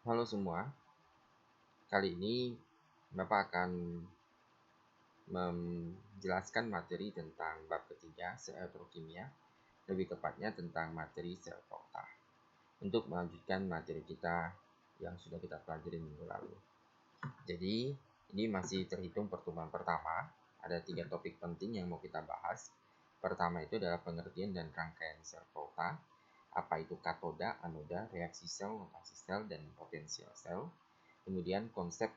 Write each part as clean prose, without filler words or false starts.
Halo semua, kali ini Bapak akan menjelaskan materi tentang bab ketiga sel elektrokimia, lebih tepatnya tentang materi sel volta. Untuk melanjutkan materi kita yang sudah kita pelajari minggu lalu. Jadi, ini masih terhitung pertemuan pertama. Ada 3 topik penting yang mau kita bahas. Pertama itu adalah pengertian dan rangkaian sel volta. Apa itu katoda, anoda, reaksi sel, rotasi sel, dan potensial sel. Kemudian konsep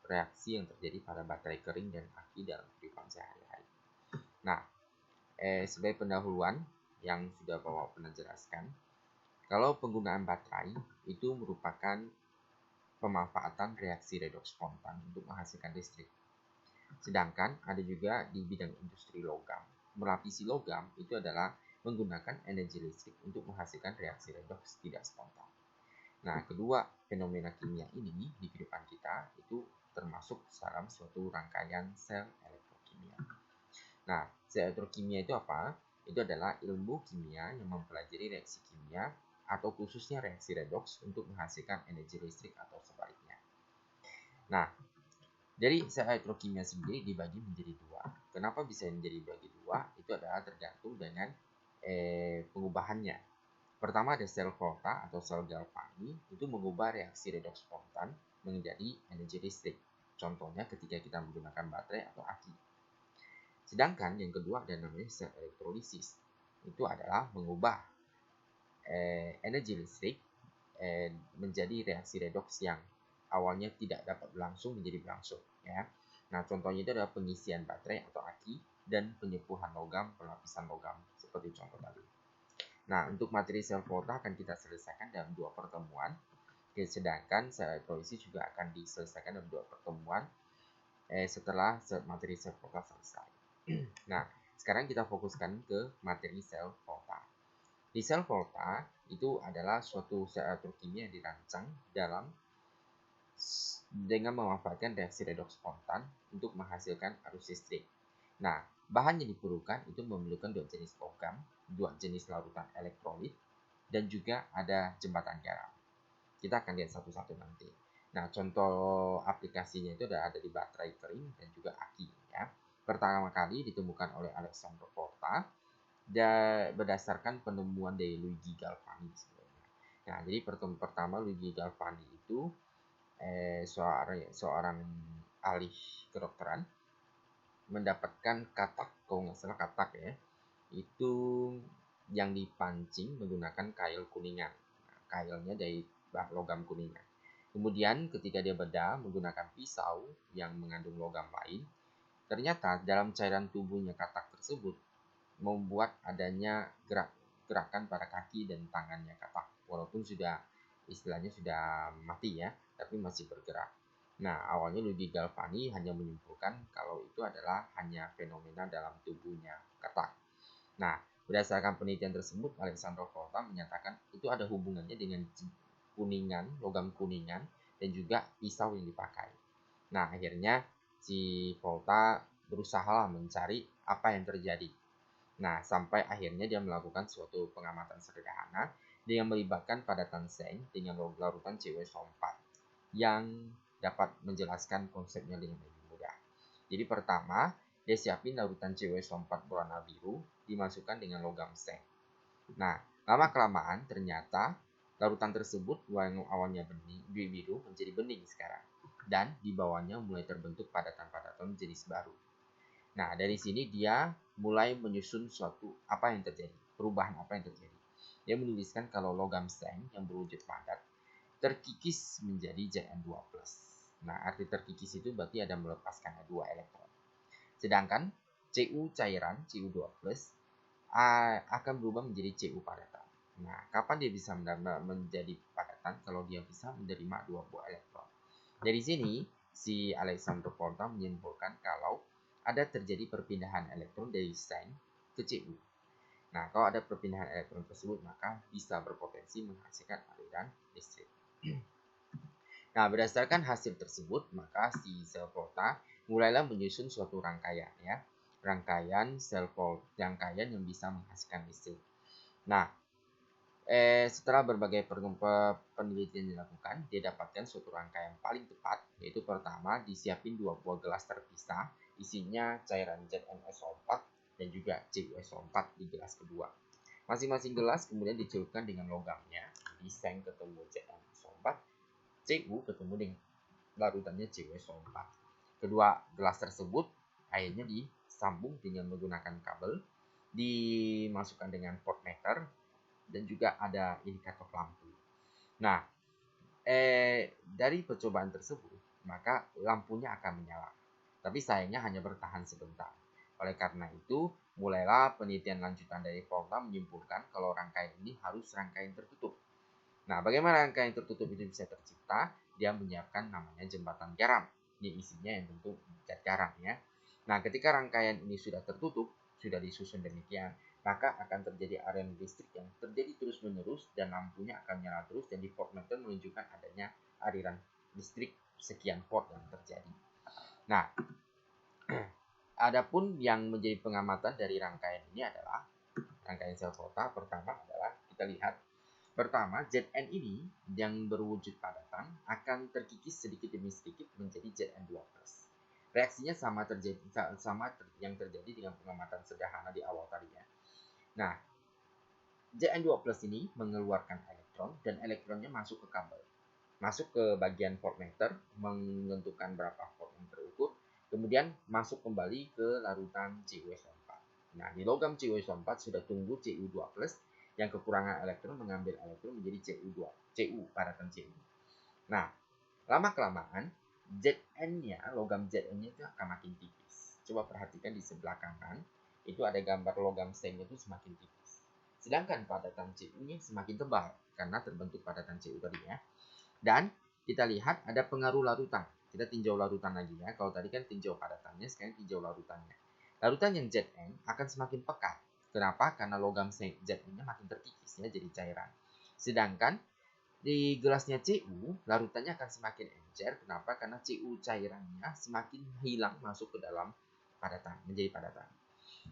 reaksi yang terjadi pada baterai kering dan aki dalam kehidupan sehari-hari. Nah, sebagai pendahuluan yang sudah Bapak pernah jelaskan, kalau penggunaan baterai itu merupakan pemanfaatan reaksi redoks spontan untuk menghasilkan listrik. Sedangkan ada juga di bidang industri logam. Melapisi logam itu adalah menggunakan energi listrik untuk menghasilkan reaksi redoks tidak spontan. Nah, kedua fenomena kimia ini di kehidupan kita itu termasuk dalam suatu rangkaian sel elektrokimia. Nah, sel elektrokimia itu apa? Itu adalah ilmu kimia yang mempelajari reaksi kimia atau khususnya reaksi redoks untuk menghasilkan energi listrik atau sebaliknya. Nah, dari sel elektrokimia sendiri dibagi menjadi dua. Kenapa bisa menjadi bagi dua? Itu adalah tergantung dengan pengubahannya. Pertama ada sel volta atau sel Galvani, itu mengubah reaksi redoks spontan menjadi energi listrik. Contohnya ketika kita menggunakan baterai atau aki. Sedangkan yang kedua ada namanya sel elektrolisis. Itu adalah mengubah energi listrik menjadi reaksi redoks yang awalnya tidak dapat berlangsung menjadi berlangsung. Ya. Nah, contohnya itu adalah pengisian baterai atau aki dan penyepuhan logam, pelapisan logam, seperti contoh tadi. Nah, untuk materi sel volta akan kita selesaikan dalam 2 pertemuan. Sedangkan sel elektrolisis juga akan diselesaikan dalam 2 pertemuan setelah materi sel volta selesai. Nah, sekarang kita fokuskan ke materi sel volta. Di sel volta itu adalah suatu sel elektrokimia yang dirancang dengan memanfaatkan reaksi redoks spontan untuk menghasilkan arus listrik. Nah, bahan yang diperlukan itu memerlukan 2 jenis logam, 2 jenis larutan elektrolit, dan juga ada jembatan garam. Kita akan lihat satu-satu nanti. Nah, contoh aplikasinya itu ada di baterai kering dan juga aki. Ya. Pertama kali ditemukan oleh Alessandro Volta berdasarkan penemuan dari Luigi Galvani sebenarnya. Nah, jadi pertama Luigi Galvani itu seorang ahli kedokteran mendapatkan katak, kalau nggak salah katak ya, itu yang dipancing menggunakan kail kuningan. Nah, kailnya dari logam kuningan. Kemudian ketika dia bedah menggunakan pisau yang mengandung logam lain, ternyata dalam cairan tubuhnya katak tersebut membuat adanya gerakan pada kaki dan tangannya katak. Walaupun istilahnya sudah mati ya, tapi masih bergerak. Nah, awalnya Luigi Galvani hanya menyimpulkan kalau itu adalah hanya fenomena dalam tubuhnya katak. Nah, berdasarkan penelitian tersebut, Alessandro Volta menyatakan itu ada hubungannya dengan logam kuningan, dan juga pisau yang dipakai. Nah, akhirnya si Volta berusaha mencari apa yang terjadi. Nah, sampai akhirnya dia melakukan suatu pengamatan sederhana dengan melibatkan padatan seng dengan larutan CW4 yang dapat menjelaskan konsepnya dengan lebih mudah. Jadi pertama, dia siapin larutan CW4 berwarna biru dimasukkan dengan logam seng. Nah, lama-kelamaan ternyata larutan tersebut yang awalnya biru menjadi bening sekarang. Dan di bawahnya mulai terbentuk padatan-padatan jenis baru. Nah, dari sini dia mulai menyusun apa yang terjadi, perubahan apa yang terjadi. Dia menuliskan kalau logam seng yang berwujud padat terkikis menjadi Zn2+. Nah, arti terkikis itu berarti ada melepaskan 2 elektron. Sedangkan Cu cairan, Cu2+, akan berubah menjadi Cu padatan. Nah, kapan dia bisa menjadi padatan? Kalau dia bisa menerima 2 buah elektron. Dari sini, si Alessandro Volta menyimpulkan kalau ada terjadi perpindahan elektron dari seng ke Cu. Nah, kalau ada perpindahan elektron tersebut, maka bisa berpotensi menghasilkan aliran listrik. Nah, berdasarkan hasil tersebut, maka si sel volta mulailah menyusun suatu rangkaian ya. Rangkaian sel volta, rangkaian yang bisa menghasilkan listrik. Nah, Setelah berbagai penelitian dilakukan, dia dapatkan suatu rangkaian paling tepat, yaitu pertama disiapin 2 buah gelas terpisah, isinya cairan ZnSO4 dan juga CuSO4 di gelas kedua. Masing-masing gelas kemudian dicelupkan dengan logamnya, di seng ketemu ZnSO4, Cu ketemu dengan larutannya CuSO4. Kedua gelas tersebut airnya disambung dengan menggunakan kabel, dimasukkan dengan voltmeter, dan juga ada indikator lampu. Nah, dari percobaan tersebut, maka lampunya akan menyala. Tapi sayangnya hanya bertahan sebentar. Oleh karena itu, mulailah penelitian lanjutan dari Volta menyimpulkan kalau rangkaian ini harus rangkaian tertutup. Nah, bagaimana rangkaian tertutup itu bisa tercipta? Dia menyiapkan namanya jembatan garam. Ini isinya yang tentu zat garam ya. Nah, ketika rangkaian ini sudah tertutup, sudah disusun demikian, maka akan terjadi aliran listrik yang terjadi terus-menerus dan lampunya akan nyala terus dan di voltmeter menunjukkan adanya aliran listrik sekian volt yang terjadi. Nah, adapun yang menjadi pengamatan dari rangkaian ini adalah rangkaian sel Volta. Pertama adalah kita lihat pertama, Zn ini yang berwujud padatan akan terkikis sedikit demi sedikit menjadi Zn2+. Reaksinya sama yang terjadi dengan pengamatan sederhana di awal tadi ya. Nah, Zn2+ ini mengeluarkan elektron dan elektronnya masuk ke kabel. Masuk ke bagian voltmeter, menentukan berapa volt yang terukur, kemudian masuk kembali ke larutan CuSO4. Nah, di logam CuSO4 sudah tumbuh Cu2+, yang kekurangan elektron mengambil elektron menjadi Cu padatan Cu. Nah, lama-kelamaan Zn-nya, logam Zn-nya itu akan makin tipis. Coba perhatikan di sebelah kanan, itu ada gambar logam seng itu semakin tipis. Sedangkan padatan Cu-nya semakin tebal, karena terbentuk padatan Cu tadi ya. Dan kita lihat ada pengaruh larutan. Kita tinjau larutan lagi ya. Kalau tadi kan tinjau padatannya, sekarang tinjau larutannya. Larutan yang Zn akan semakin pekat. Kenapa? Karena logam Zn-nya makin terkikis ya, jadi cairan. Sedangkan di gelasnya Cu, larutannya akan semakin encer. Kenapa? Karena Cu cairannya semakin hilang masuk ke dalam padatan, menjadi padatan.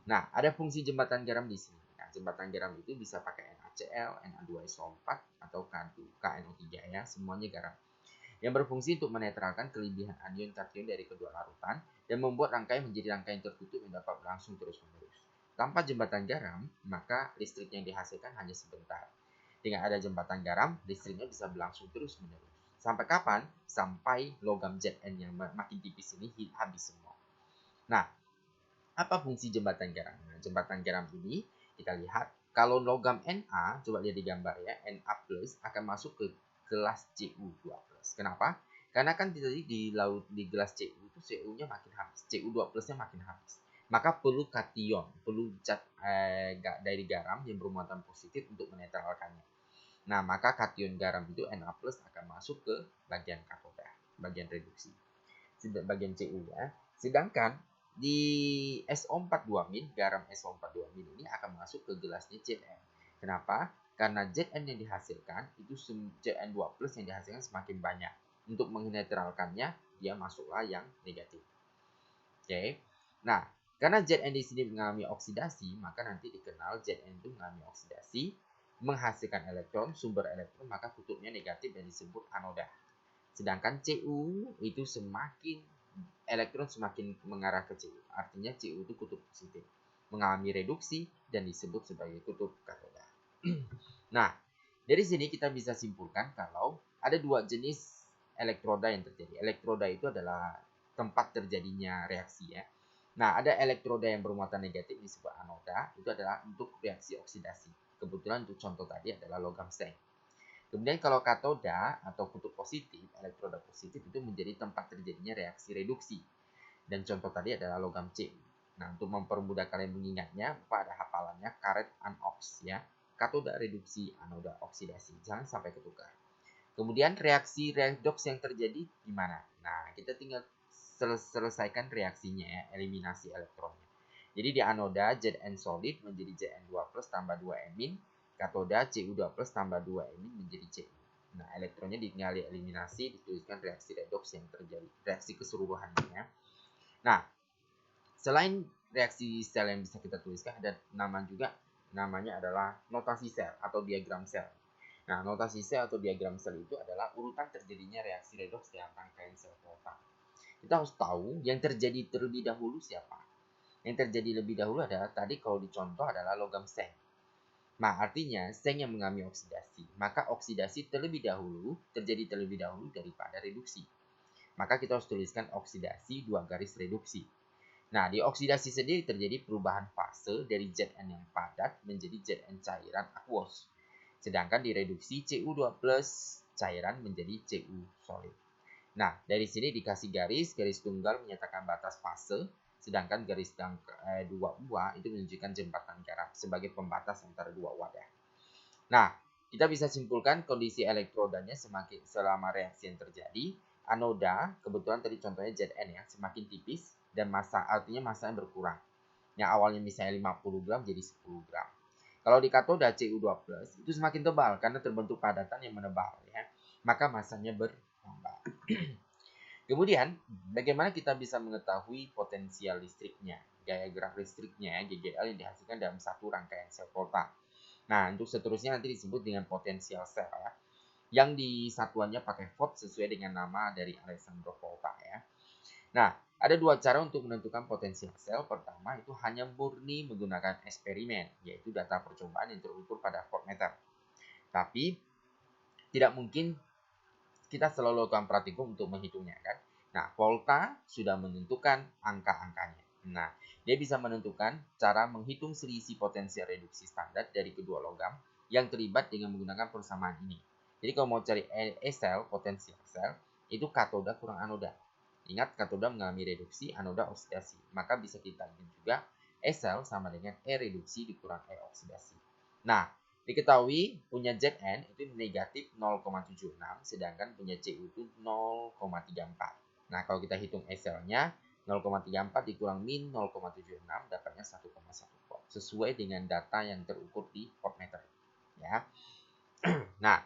Nah, ada fungsi jembatan garam di sini. Nah, jembatan garam itu bisa pakai NaCl, Na2SO4, atau KNO3 ya, semuanya garam. Yang berfungsi untuk menetralkan kelebihan anion kation dari kedua larutan dan membuat rangkaian menjadi rangkaian tertutup yang dapat berlangsung terus-menerus. Tanpa jembatan garam, maka listrik yang dihasilkan hanya sebentar. Dengan ada jembatan garam, listriknya bisa berlangsung terus-menerus. Sampai kapan? Sampai logam Zn yang makin tipis ini habis semua. Nah, apa fungsi jembatan garam? Nah, jembatan garam ini kita lihat kalau logam Na, coba lihat di gambar ya, Na plus akan masuk ke gelas Cu2+. Kenapa? Karena kan tadi di gelas Cu itu Cu-nya makin habis, Cu2+-nya makin habis. Maka perlu kation, perlu zat dari garam yang bermuatan positif untuk menetralkannya. Nah, maka kation garam itu Na plus akan masuk ke bagian katoda, bagian reduksi, bagian Cu ya. Sedangkan di SO42-, garam SO42- ini akan masuk ke gelasnya Zn. Kenapa? Karena Zn yang dihasilkan itu Zn2+ yang dihasilkan semakin banyak. Untuk menetralkannya, dia masuklah yang negatif. Oke. Nah, karena Zn di sini mengalami oksidasi, maka nanti dikenal Zn itu mengalami oksidasi, menghasilkan elektron, sumber elektron, maka kutubnya negatif dan disebut anoda. Sedangkan Cu itu elektron semakin mengarah ke Cu. Artinya Cu itu kutub positif, mengalami reduksi dan disebut sebagai kutub katoda. Nah, dari sini kita bisa simpulkan kalau ada 2 jenis elektroda yang terjadi. Elektroda itu adalah tempat terjadinya reaksi ya. Nah, ada elektroda yang bermuatan negatif disebut anoda, itu adalah untuk reaksi oksidasi. Kebetulan untuk contoh tadi adalah logam seng. Kemudian kalau katoda atau kutub positif, elektroda positif itu menjadi tempat terjadinya reaksi reduksi. Dan contoh tadi adalah logam Cu. Nah, untuk mempermudah kalian mengingatnya, pada hafalannya karet anoks ya. Katoda reduksi, anoda oksidasi. Jangan sampai ketukar. Kemudian reaksi redoks yang terjadi gimana? Nah, kita tinggal selesaikan reaksinya ya, eliminasi elektronnya. Jadi di anoda Zn solid menjadi Zn2+ tambah 2 emin, katoda Cu2+ tambah 2 emin menjadi Cu. Nah, elektronnya tinggal eliminasi, dituliskan reaksi redoks yang terjadi, reaksi keseluruhannya. Nah, selain reaksi sel yang bisa kita tuliskan, ada nama juga namanya adalah notasi sel atau diagram sel. Nah, notasi sel atau diagram sel itu adalah urutan terjadinya reaksi redoks dalam rangkaian sel volta. Kita harus tahu yang terjadi terlebih dahulu siapa. Yang terjadi lebih dahulu adalah tadi kalau dicontoh adalah logam seng. Nah, artinya seng yang mengalami oksidasi. Maka oksidasi terjadi terlebih dahulu daripada reduksi. Maka kita harus tuliskan oksidasi 2 garis reduksi. Nah, di oksidasi sendiri terjadi perubahan fase dari Zn yang padat menjadi Zn cairan aquos. Sedangkan di reduksi Cu2+ cairan menjadi Cu solid. Nah, dari sini dikasih garis tunggal menyatakan batas fase, sedangkan garis dua buah itu menunjukkan jembatan garam sebagai pembatas antara dua wadah. Nah, kita bisa simpulkan kondisi elektrodanya semakin selama reaksi yang terjadi, anoda, kebetulan tadi contohnya Zn ya, semakin tipis dan artinya masanya berkurang. Yang awalnya misalnya 50 gram jadi 10 gram. Kalau di katoda Cu2+ itu semakin tebal karena terbentuk padatan yang menebal ya. Maka masanya bertambah. Kemudian, bagaimana kita bisa mengetahui potensial listriknya, gaya gerak listriknya, GGL yang dihasilkan dalam satu rangkaian sel volta. Nah, untuk seterusnya nanti disebut dengan potensial sel ya, yang di satuannya pakai volt sesuai dengan nama dari Alessandro Volta ya. Nah, ada dua cara untuk menentukan potensial sel. Pertama, itu hanya murni menggunakan eksperimen, yaitu data percobaan yang terukur pada voltmeter. Tapi, tidak mungkin kita selalu lakukan praktikum untuk menghitungnya kan. Nah, Volta sudah menentukan angka-angkanya. Nah, dia bisa menentukan cara menghitung selisih potensial reduksi standar dari kedua logam yang terlibat dengan menggunakan persamaan ini. Jadi kalau mau cari E-sel, potensial sel, itu katoda kurang anoda. Ingat, katoda mengalami reduksi, anoda oksidasi. Maka bisa kita lihat juga E-sel sama dengan E reduksi dikurang E oksidasi. Nah, diketahui punya Zn itu negatif 0,76, sedangkan punya Cu itu 0,34. Nah, kalau kita hitung E-selnya, 0,34 dikurang min 0,76 dapatnya 1,1 volt. Sesuai dengan data yang terukur di voltmeter. Ya. Nah,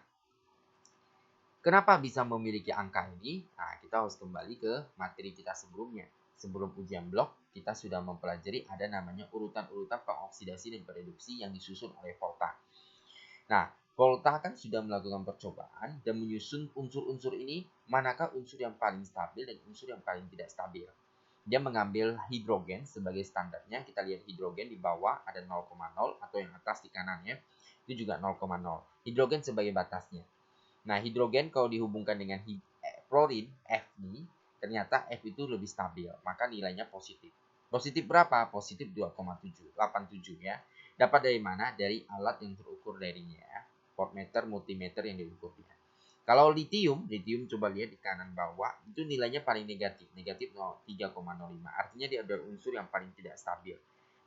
kenapa bisa memiliki angka ini? Nah, kita harus kembali ke materi kita sebelumnya. Sebelum ujian blok, kita sudah mempelajari ada namanya urutan-urutan pengoksidasi dan pereduksi yang disusun oleh Volta. Nah, Volta kan sudah melakukan percobaan dan menyusun unsur-unsur ini, manakah unsur yang paling stabil dan unsur yang paling tidak stabil. Dia mengambil hidrogen sebagai standarnya. Kita lihat hidrogen di bawah ada 0,0 atau yang atas di kanannya itu juga 0,0. Hidrogen sebagai batasnya. Nah, hidrogen kalau dihubungkan dengan fluorin F ini, ternyata F itu lebih stabil, maka nilainya positif. Positif berapa? Positif 2,87 ya. Dapat dari mana? Dari alat yang terukur darinya ya. Voltmeter, multimeter yang diukurnya. Kalau lithium coba lihat di kanan bawah, itu nilainya paling negatif 3,05. Artinya dia ada unsur yang paling tidak stabil.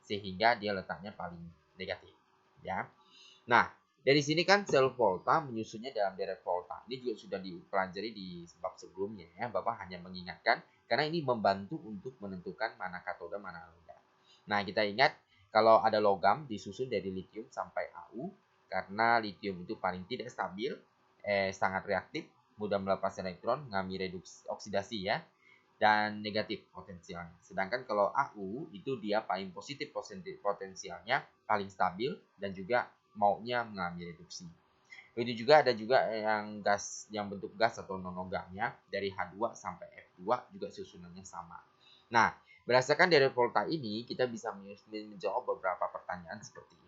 Sehingga dia letaknya paling negatif. Ya. Nah, dari sini kan sel volta menyusunnya dalam deret volta. Ini juga sudah dipelajari di bab sebelumnya ya. Bapak hanya mengingatkan karena ini membantu untuk menentukan mana katoda mana anoda. Nah, kita ingat kalau ada logam disusun dari litium sampai Au karena litium itu paling tidak stabil, sangat reaktif, mudah melepas elektron, mengalami reduksi oksidasi ya, dan negatif potensialnya. Sedangkan kalau Au itu dia paling positif potensialnya, paling stabil dan juga maunya mengalami reduksi. Begitu juga ada juga yang gas yang bentuk gas atau nonogam ya, dari H2 sampai F2 juga susunannya sama. Nah, berdasarkan dari volta ini kita bisa menjawab beberapa pertanyaan seperti ini.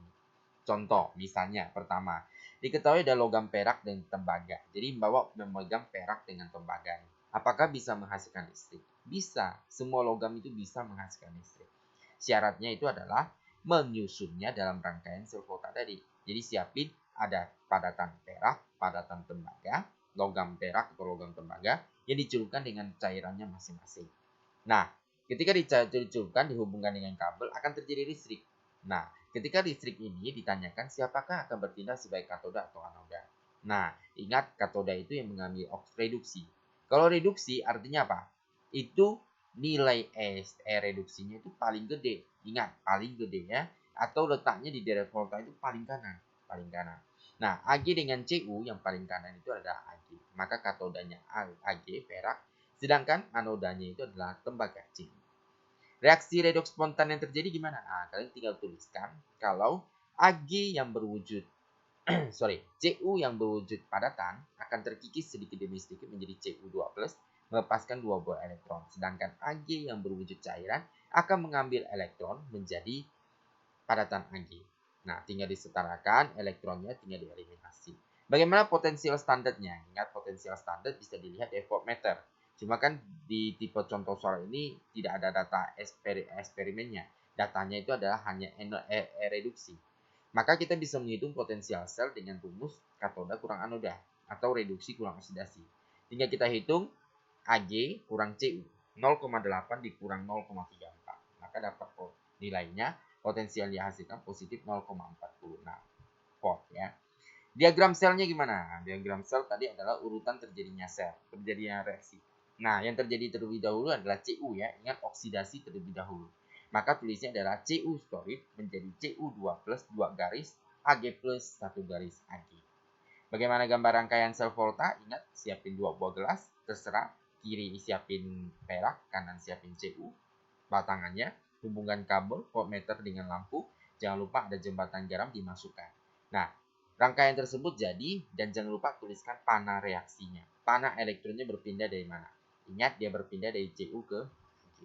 Contoh, misalnya pertama, diketahui ada logam perak dan tembaga. Jadi bawa memegang perak dengan tembaga. Apakah bisa menghasilkan listrik? Bisa, semua logam itu bisa menghasilkan listrik. Syaratnya itu adalah menyusunnya dalam rangkaian sel volta tadi. Jadi siapin ada padatan perak, padatan tembaga, logam perak atau logam tembaga yang dicelupkan dengan cairannya masing-masing. Nah, ketika dicelupkan dihubungkan dengan kabel akan terjadi listrik. Nah, ketika listrik ini ditanyakan siapakah akan bertindak sebagai katoda atau anoda. Nah, ingat katoda itu yang mengambil reduksi. Kalau reduksi artinya apa? Itu nilai E reduksinya itu paling gede. Ingat, paling gede ya. Atau letaknya di deret volta itu paling kanan. Paling kanan. Nah, Ag dengan Cu yang paling kanan itu adalah Ag. Maka katodanya Ag, perak. Sedangkan anodanya itu adalah tembaga Cu. Reaksi redoks spontan yang terjadi gimana? Nah, kalian tinggal tuliskan kalau Ag yang berwujud Cu yang berwujud padatan akan terkikis sedikit demi sedikit menjadi Cu2+, melepaskan 2 buah elektron. Sedangkan Ag yang berwujud cairan akan mengambil elektron menjadi padatan Ag. Nah, tinggal disetarakan, elektronnya tinggal dieliminasi. Bagaimana potensial standarnya? Ingat, potensial standar bisa dilihat dari voltmeter. Cuma kan di tipe contoh soal ini tidak ada data eksperimennya. Datanya itu adalah hanya reduksi. Maka kita bisa menghitung potensial sel dengan rumus katoda kurang anoda atau reduksi kurang oksidasi. Tinggal kita hitung Ag kurang Cu. 0,8 dikurang 0,34. Maka dapat nilainya potensial dihasilkan positif 0,46 volt ya. Diagram selnya gimana? Diagram sel tadi adalah urutan terjadinya sel, terjadinya reaksi. Nah, yang terjadi terlebih dahulu adalah Cu ya. Ingat oksidasi terlebih dahulu. Maka tulisnya adalah Cu storage menjadi Cu2 plus 2 garis Ag plus 1 garis Ag. Bagaimana gambar rangkaian sel volta? Ingat, siapin 2 buah gelas, terserah. Kiri siapin perak, kanan siapin Cu. Batangannya, hubungan kabel, voltmeter dengan lampu. Jangan lupa ada jembatan garam dimasukkan. Nah, rangkaian tersebut jadi, dan jangan lupa tuliskan panah reaksinya. Panah elektronnya berpindah dari mana? Ingat, dia berpindah dari Cu ke Ag.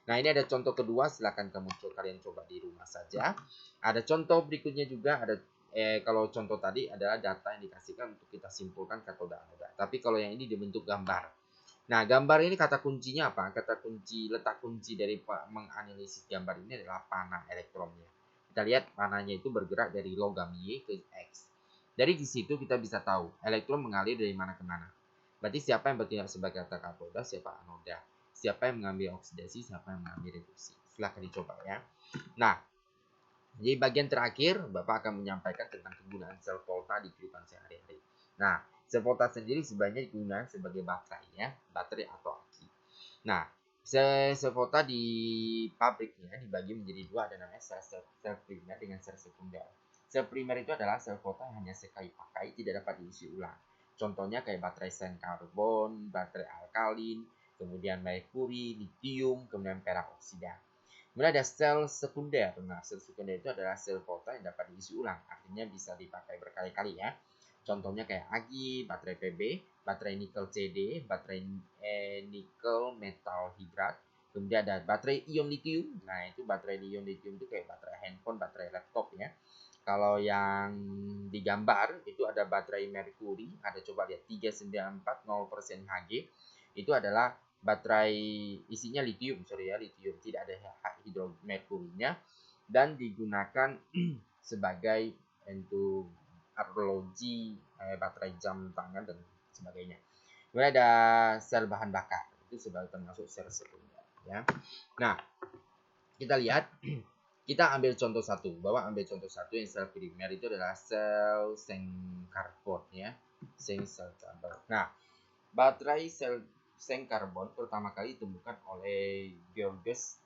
Nah, ini ada contoh kedua, silakan kalian coba di rumah saja. Ada contoh berikutnya juga, ada kalau contoh tadi adalah data yang dikasihkan untuk kita simpulkan katoda anoda. Tapi kalau yang ini dibentuk gambar. Nah, gambar ini kata kuncinya apa? Letak kunci dari menganalisis gambar ini adalah panah elektronnya. Kita lihat panahnya itu bergerak dari logam Y ke X. Dari di situ kita bisa tahu elektron mengalir dari mana ke mana. Berarti siapa yang bertindak sebagai katoda, siapa anoda. Siapa yang mengambil oksidasi, siapa yang mengambil reduksi. Silahkan dicoba ya. Nah, di bagian terakhir, Bapak akan menyampaikan tentang kegunaan sel volta di kehidupan sehari-hari. Nah, sel volta sendiri sebenarnya digunakan sebagai baterai ya, baterai atau aki. Nah, sel volta di pabriknya dibagi menjadi dua, ada namanya sel primer dengan sel sekunder. Sel primer itu adalah sel volta yang hanya sekali pakai, tidak dapat diisi ulang. Contohnya kayak baterai seng karbon, baterai alkalin, kemudian merkuri, litium, kemudian perak oksida. Kemudian ada sel sekunder. Nah, sel sekunder itu adalah sel volta yang dapat diisi ulang. Artinya bisa dipakai berkali-kali ya. Contohnya kayak Ag, baterai Pb, baterai nikel CD, baterai nikel metal hidrat. Kemudian ada baterai ion lithium. Nah, itu baterai ion lithium itu kayak baterai handphone, baterai laptop ya. Kalau yang digambar itu ada baterai merkuri. Ada coba lihat 3940% Hg. Itu adalah baterai isinya litium, litium, tidak ada hidromerkurinya dan digunakan sebagai untuk arloji, baterai jam tangan dan sebagainya. Kemudian ada sel bahan bakar, itu sebagai termasuk sel sekunder ya. Nah, kita lihat kita ambil contoh satu, yang sel primer itu adalah sel seng karbon ya, sel karbon. Nah, baterai sel seng karbon pertama kali ditemukan oleh Georges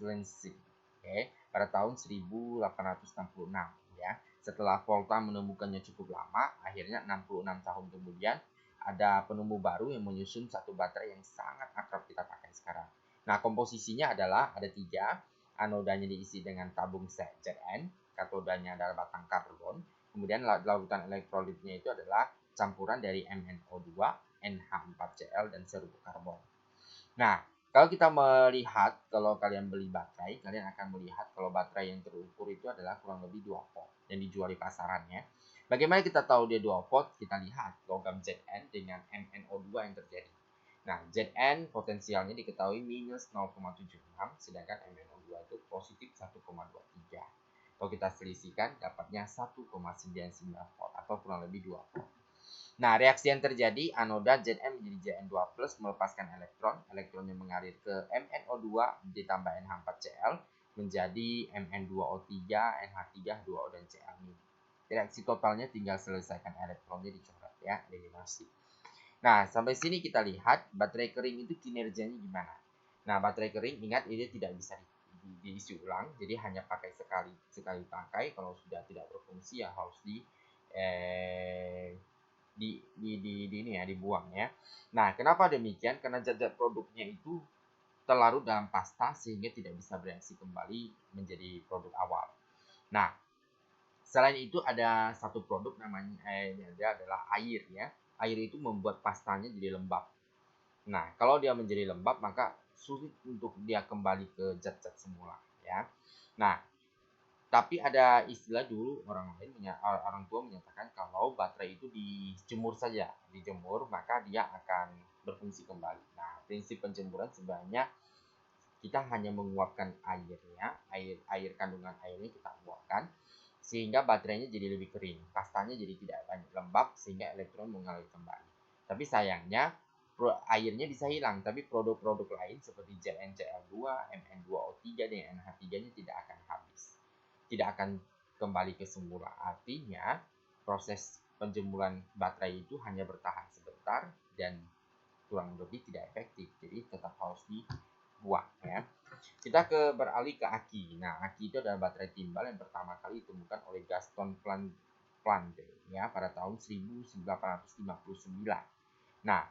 Lensing pada tahun 1866 ya. Setelah Volta menemukannya cukup lama, akhirnya 66 tahun kemudian ada penemu baru yang menyusun satu baterai yang sangat akrab kita pakai sekarang. Nah, komposisinya adalah ada 3, anodanya diisi dengan tabung Zn, katodanya adalah batang karbon, kemudian lautan elektrolitnya itu adalah campuran dari MnO2, NH4Cl, dan serupa karbon. Nah, kalau kita melihat, kalau kalian beli baterai, kalian akan melihat kalau baterai yang terukur itu adalah kurang lebih 2 volt yang dijual di pasarannya. Bagaimana kita tahu dia 2 volt? Kita lihat logam Zn dengan MnO2 yang terjadi. Nah, Zn potensialnya diketahui minus 0,76, sedangkan MnO2 itu positif 1,23. Kalau kita selisihkan, dapatnya 1,99 volt atau kurang lebih 2 volt. Nah, reaksi yang terjadi, anoda Zn menjadi Zn2+, melepaskan elektron. Elektronnya mengalir ke MnO2 ditambah NH4Cl menjadi Mn2O3, NH3, 2O, dan Cl. Reaksi totalnya tinggal selesaikan elektronnya dicoret ya, eliminasi. Nah, sampai sini kita lihat baterai kering itu kinerjanya gimana. Nah, baterai kering ingat ini tidak bisa diisi ulang, jadi hanya pakai sekali pakai. Kalau sudah tidak berfungsi ya harus dibuang ya. Nah, kenapa demikian? Karena zat-zat produknya itu terlarut dalam pasta sehingga tidak bisa bereaksi kembali menjadi produk awal. Nah, Selain itu ada satu produk namanya dia adalah air ya. Air itu membuat pastanya jadi lembab. Nah, kalau dia menjadi lembab maka sulit untuk dia kembali ke zat-zat semula ya. Nah, tapi ada istilah dulu orang tua menyatakan kalau baterai itu dijemur saja, dijemur maka dia akan berfungsi kembali. Nah, prinsip penjemuran sebenarnya kita hanya menguapkan airnya, air kandungan airnya kita uapkan sehingga baterainya jadi lebih kering, pastanya jadi tidak banyak lembab sehingga elektron mengalir kembali. Tapi sayangnya airnya bisa hilang, tapi produk-produk lain seperti ZnCl2, Mn2O3 dan NH3-nya tidak akan habis, tidak akan kembali ke semula. Artinya proses penjemuran baterai itu hanya bertahan sebentar dan kurang lebih tidak efektif, jadi tetap harus dibuang ya. Kita beralih ke aki. Nah, aki itu adalah baterai timbal yang pertama kali ditemukan oleh Gaston Plante ya pada tahun 1859. Nah,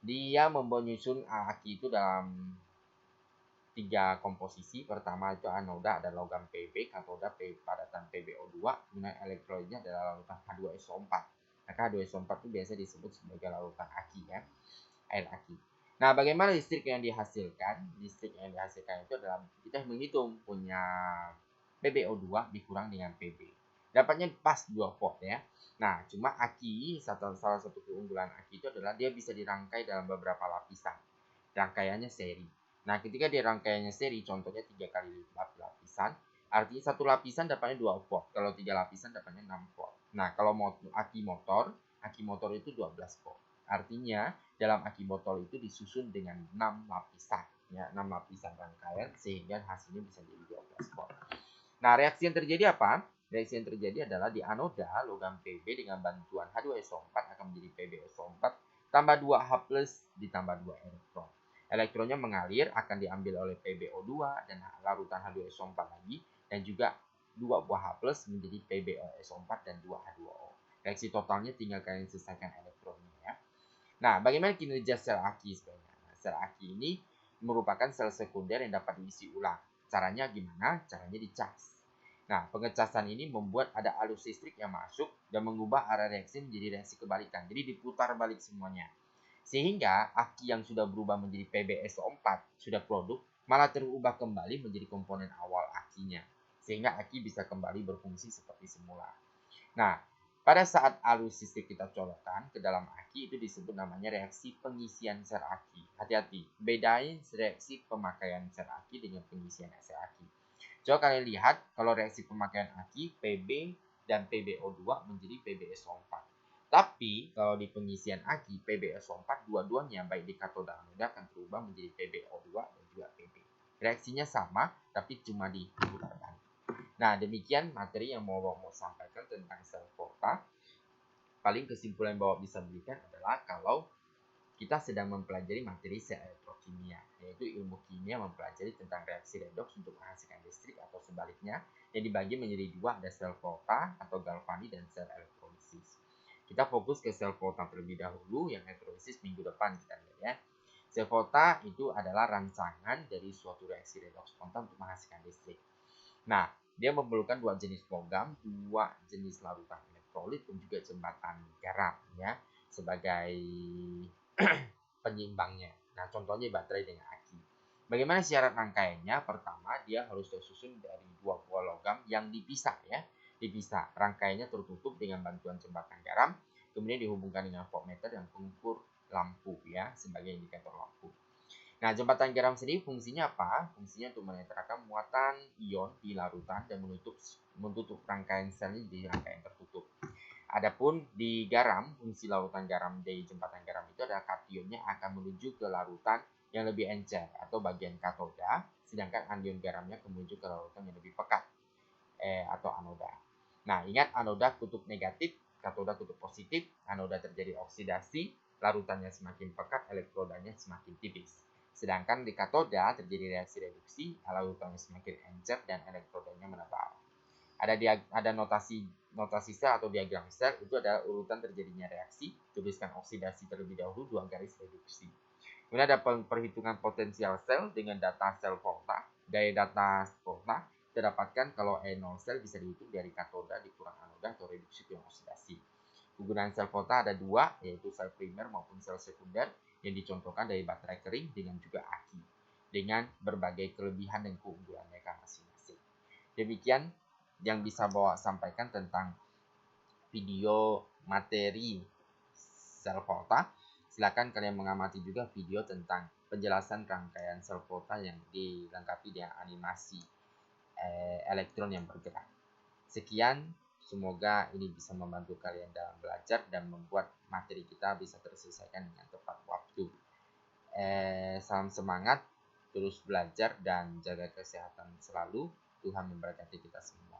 dia menyusun aki itu dalam 3 komposisi. Pertama itu anoda ada logam Pb, katoda padatan PbO2, kemudian elektrolitnya adalah larutan H2SO4. Maka H2SO4 itu biasa disebut sebagai larutan aki ya, air aki. Nah, bagaimana listrik yang dihasilkan? Listrik yang dihasilkan itu adalah kita menghitung punya PbO2 dikurang dengan Pb. Dapatnya pas 2 volt ya. Nah, cuma aki, salah satu keunggulan aki itu adalah dia bisa dirangkai dalam beberapa lapisan. Rangkaiannya seri. Nah, ketika dia rangkaiannya seri, contohnya 3 kali lapisan, artinya satu lapisan dapatnya 2 volt. Kalau 3 lapisan dapatnya 6 volt. Nah, kalau aki motor itu 12 volt. Artinya dalam aki botol itu disusun dengan 6 lapisan ya, 6 lapisan rangkaian sehingga hasilnya bisa jadi 12 volt. Nah, reaksi yang terjadi apa? Reaksi yang terjadi adalah di anoda logam Pb dengan bantuan H2SO4 akan menjadi PbSO4 tambah 2H+ ditambah 2 elektron. Elektronnya mengalir akan diambil oleh PbO2 dan larutan H2SO4 lagi dan juga 2 buah H+ menjadi PbSO4 dan 2H2O. Reaksi totalnya tinggal kalian selesaikan elektronnya ya. Nah, bagaimana kinerja sel aki sebenarnya? Nah, sel aki ini merupakan sel sekunder yang dapat diisi ulang. Caranya gimana? Caranya dicas. Nah, pengecasan ini membuat ada arus listrik yang masuk dan mengubah arah reaksi menjadi reaksi kebalikan. Jadi diputar balik semuanya. Sehingga aki yang sudah berubah menjadi PbSO4 sudah produk malah terubah kembali menjadi komponen awal akinya. Sehingga aki bisa kembali berfungsi seperti semula. Nah, pada saat arus listrik kita colokkan ke dalam aki itu disebut namanya reaksi pengisian sel aki. Hati-hati, bedain reaksi pemakaian sel aki dengan pengisian sel aki. Coba kalian lihat kalau reaksi pemakaian aki, Pb dan PbO2 menjadi PbSO4. Tapi kalau di pengisian aki, PbSO4 dua-duanya baik di katoda anoda akan berubah menjadi PbO2 dan juga Pb. Reaksinya sama tapi cuma diputar balik. Nah, demikian materi yang mau sampaikan tentang sel volta. Paling kesimpulan yang Bapak bisa berikan adalah kalau kita sedang mempelajari materi sel elektrokimia, yaitu ilmu kimia mempelajari tentang reaksi redoks untuk menghasilkan listrik atau sebaliknya, yang dibagi menjadi dua, ada sel volta atau galvani dan sel elektrolisis. Kita fokus ke sel volta terlebih dahulu, yang elektrolisis minggu depan kita lihat ya. Sel volta itu adalah rancangan dari suatu reaksi redoks spontan untuk menghasilkan listrik. Nah, dia memerlukan 2 jenis logam, 2 jenis larutan elektrolit dan juga jembatan garam ya sebagai penyeimbangnya. Nah, contohnya baterai dengan aki. Bagaimana syarat rangkaiannya? Pertama, dia harus tersusun dari 2 buah logam yang dipisah ya. Dipisah. Rangkaiannya tertutup dengan bantuan jembatan garam, kemudian dihubungkan dengan voltmeter yang pengukur lampu ya sebagai indikator lampu. Nah, jembatan garam sendiri fungsinya apa? Fungsinya untuk menetralkan muatan ion di larutan dan menutup rangkaian selnya di rangkaian tertutup. Adapun di garam, fungsi larutan garam di jembatan garam itu adalah kationnya akan menuju ke larutan yang lebih encer atau bagian katoda, sedangkan anion garamnya menuju ke larutan yang lebih pekat atau anoda. Nah, ingat anoda kutub negatif, katoda kutub positif, anoda terjadi oksidasi, larutannya semakin pekat, elektrodanya semakin tipis. Sedangkan di katoda terjadi reaksi reduksi, larutannya semakin encer dan elektrodanya menebal. Ada notasi sel atau diagram sel itu adalah urutan terjadinya reaksi, tuliskan oksidasi terlebih dahulu 2 garis reduksi. Kemudian ada perhitungan potensial sel dengan data sel volta, gaya data volta, Kita dapatkan kalau E0 sel bisa dihitung dari katoda dikurang anoda atau reduksi pion oksidasi. Penggunaan sel volta ada dua, yaitu sel primer maupun sel sekunder yang dicontohkan dari baterai kering dengan juga aki, dengan berbagai kelebihan dan keunggulan mereka masing-masing. Demikian yang bisa bawa sampaikan tentang video materi sel volta. Silakan kalian mengamati juga video tentang penjelasan rangkaian sel volta yang dilengkapi dengan animasi elektron yang bergerak. Sekian, semoga ini bisa membantu kalian dalam belajar dan membuat materi kita bisa terselesaikan dengan tepat waktu. Salam semangat, terus belajar dan jaga kesehatan selalu. Tuhan memberkati kita semua.